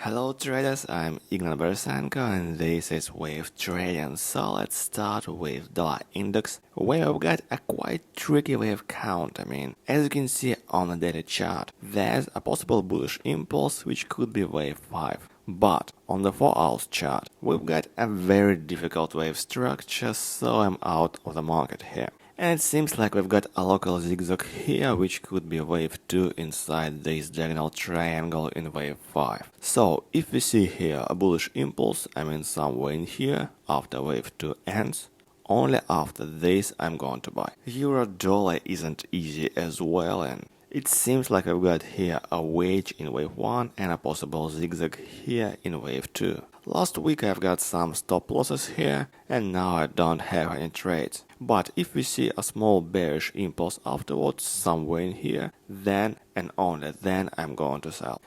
Hello traders, I'm Ignan Bersanko and this is Wave Trading. So let's start with dollar index where we've got a quite tricky wave count. As you can see on the daily chart, there's a possible bullish impulse which could be wave 5. But on the 4 hours chart, we've got a very difficult wave structure, so I'm out of the market here. And it seems like we've got a local zigzag here, which could be wave 2 inside this diagonal triangle in wave 5. So, if we see here a bullish impulse, somewhere in here, after wave 2 ends, only after this I'm going to buy. Euro dollar isn't easy as well, and it seems like I've got here a wedge in wave 1 and a possible zigzag here in wave 2. Last week I've got some stop losses here and now I don't have any trades. But if we see a small bearish impulse afterwards somewhere in here, then and only then I'm going to sell.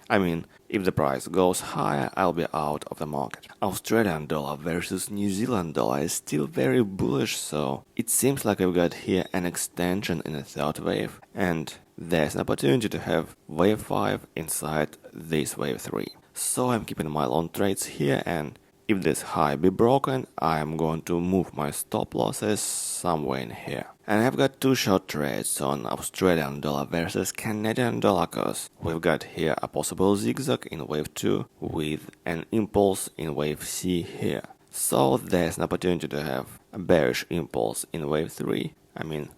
If the price goes higher, I'll be out of the market. Australian dollar versus New Zealand dollar is still very bullish, so it seems like I've got here an extension in the third wave and there's an opportunity to have wave 5 inside this wave 3. So I'm keeping my long trades here, and if this high be broken, I'm going to move my stop losses somewhere in here. And I've got two short trades on Australian dollar versus Canadian dollar cause we've got here a possible zigzag in wave 2 with an impulse in wave C here. So there's an opportunity to have a bearish impulse in wave 3,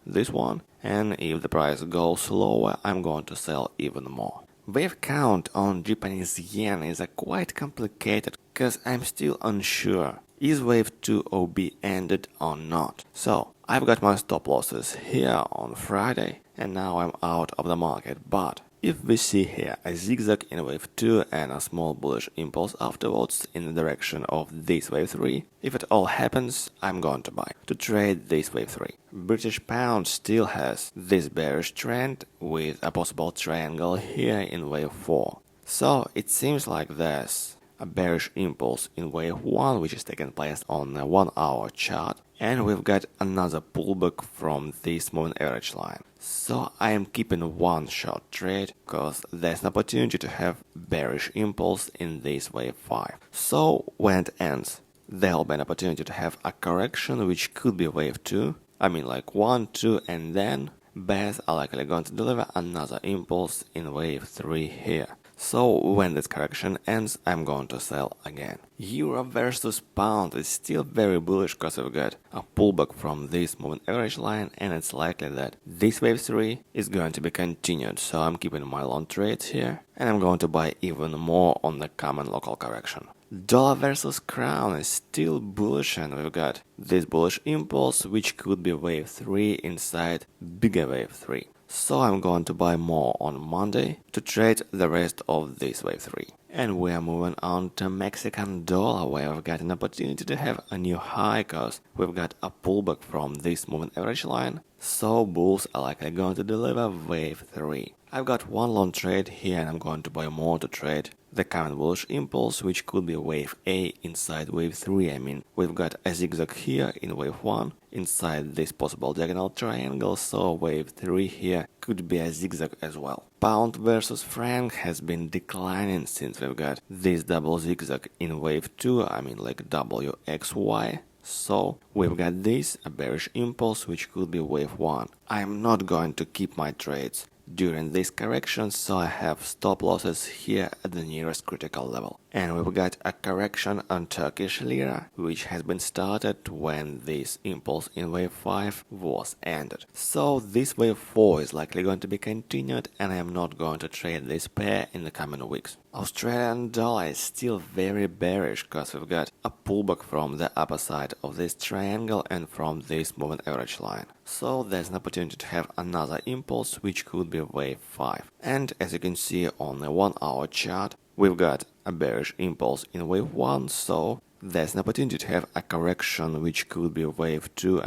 this one, and if the price goes lower, I'm going to sell even more. Wave count on Japanese yen is quite complicated because I'm still unsure is wave 2 OB ended or not. So I've got my stop losses here on Friday and now I'm out of the market, but if we see here a zigzag in wave 2 and a small bullish impulse afterwards in the direction of this wave 3, if it all happens, I'm going to buy to trade this wave 3. British pound still has this bearish trend with a possible triangle here in wave 4. So it seems like there's a bearish impulse in wave 1 which is taking place on a 1 hour chart, and we've got another pullback from this moving average line. So I am keeping one short trade because there's an opportunity to have bearish impulse in this wave 5. So when it ends, there'll be an opportunity to have a correction which could be wave 2, like 1, 2 and then bears are likely going to deliver another impulse in wave 3 here. So when this correction ends, I'm going to sell again. Euro versus pound is still very bullish because we've got a pullback from this moving average line and it's likely that this wave 3 is going to be continued. So I'm keeping my long trades here and I'm going to buy even more on the common local correction. Dollar versus crown is still bullish and we've got this bullish impulse which could be wave 3 inside bigger wave 3. So I'm going to buy more on Monday to trade the rest of this wave 3. And we are moving on to Mexican dollar where we've got an opportunity to have a new high cause we've got a pullback from this moving average line. So bulls are likely going to deliver wave 3. I've got one long trade here and I'm going to buy more to trade the current bullish impulse which could be wave A inside wave 3. We've got a zigzag here in wave 1 inside this possible diagonal triangle, so wave 3 here could be a zigzag as well. Pound versus franc has been declining since we've got this double zigzag in wave 2, like WXY. So we've got this, a bearish impulse which could be wave 1. I'm not going to keep my trades during this correction, so I have stop losses here at the nearest critical level. And we've got a correction on Turkish lira, which has been started when this impulse in wave 5 was ended. So this wave 4 is likely going to be continued and I am not going to trade this pair in the coming weeks. Australian dollar is still very bearish because we've got a pullback from the upper side of this triangle and from this moving average line. So there's an opportunity to have another impulse which could be wave 5. And as you can see on the 1 hour chart, we've got a bearish impulse in wave 1, so there's an opportunity to have a correction which could be wave 2,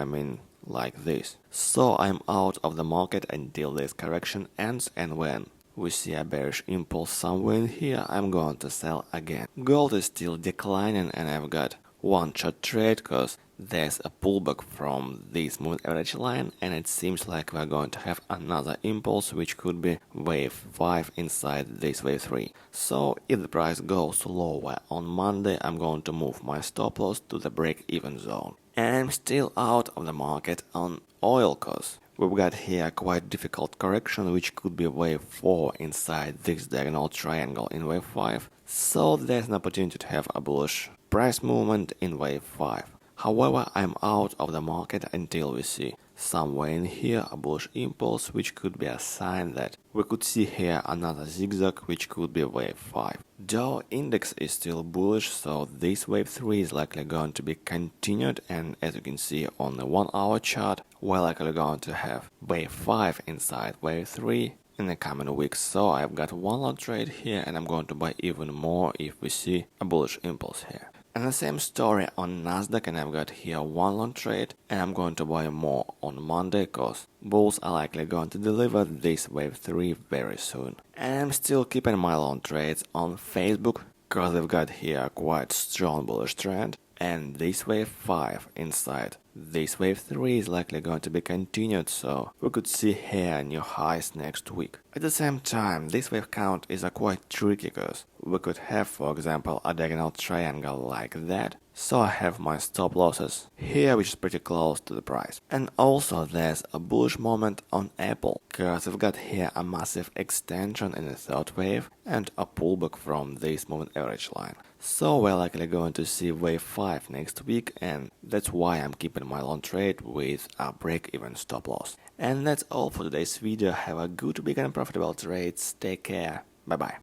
like this. So I'm out of the market until this correction ends, and when we see a bearish impulse somewhere in here, I'm going to sell again. Gold is still declining and I've got one short trade because there's a pullback from this moving average line, and it seems like we're going to have another impulse, which could be wave 5 inside this wave 3. So if the price goes lower on Monday, I'm going to move my stop loss to the break-even zone. And I'm still out of the market on oil cause we've got here a quite difficult correction, which could be wave 4 inside this diagonal triangle in wave 5, so there's an opportunity to have a bullish price movement in wave 5. However, I'm out of the market until we see somewhere in here a bullish impulse, which could be a sign that we could see here another zigzag, which could be wave 5. Dow index is still bullish, so this wave 3 is likely going to be continued, and as you can see on the 1 hour chart, we're likely going to have wave 5 inside wave 3 in the coming weeks. So I've got one long trade here, and I'm going to buy even more if we see a bullish impulse here. And the same story on Nasdaq, and I've got here one long trade, and I'm going to buy more on Monday cause bulls are likely going to deliver this wave 3 very soon. And I'm still keeping my long trades on Facebook cause we've got here a quite strong bullish trend, and this wave 5 inside this wave 3 is likely going to be continued, so we could see here new highs next week. At the same time, this wave count is a quite tricky cause we could have, for example, a diagonal triangle like that, so I have my stop losses here, which is pretty close to the price. And also there's a bullish moment on Apple, cause we've got here a massive extension in the third wave and a pullback from this moving average line. So we're likely going to see wave 5 next week, and that's why I'm keeping my long trade with a break-even stop loss. And that's all for today's video. Have a good week and profitable trades. Take care. Bye bye.